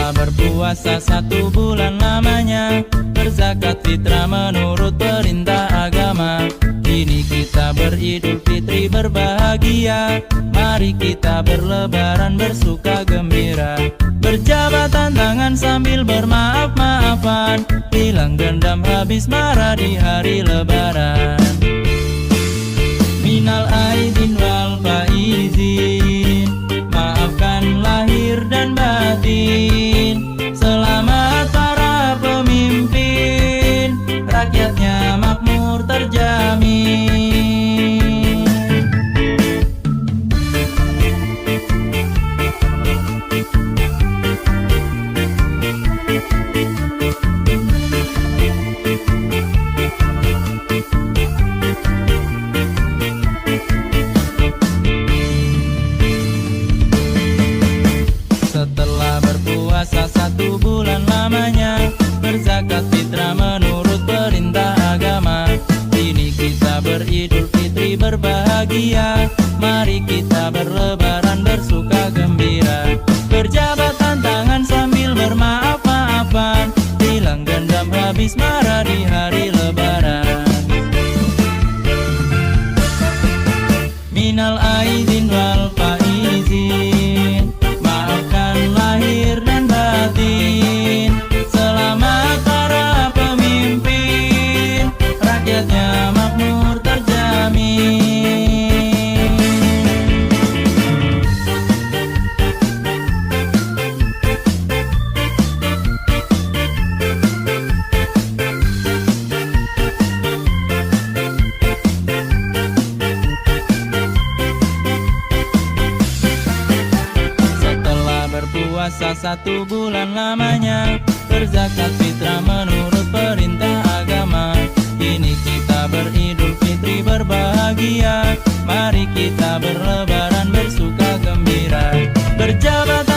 Setelah berpuasa 1 bulan lamanya, berzakat fitrah menurut perintah agama. Kini kita beridul fitri berbahagia, mari kita berlebaran bersuka gembira. Berjabatan tangan sambil bermaaf-maafan, hilang dendam habis marah di hari lebaran. Minal aidin wal faizin, maafkan lahir dan batin. Selamat para pemimpin, rakyatnya makmur terjamin. Setelah berpuasa 1 bulan lamanya, berzakat fitrah menurut perintah agama. Kini kita beridul fitri berbahagia, mari kita berlebaran bersuka gembira. Berjabatan tangan sambil bermaaf-maafan, hilang dendam habis marah di hari lebaran. Minal aidin wal faizin, maafkan lahir dan batin. Selamat para pemimpin, rakyatnya makmur terjamin. Berpuasa 1 bulan lamanya, berzakat fitrah menurut perintah agama. Kini kita beridul fitri berbahagia, mari kita berlebaran bersuka gembira. Berjabatan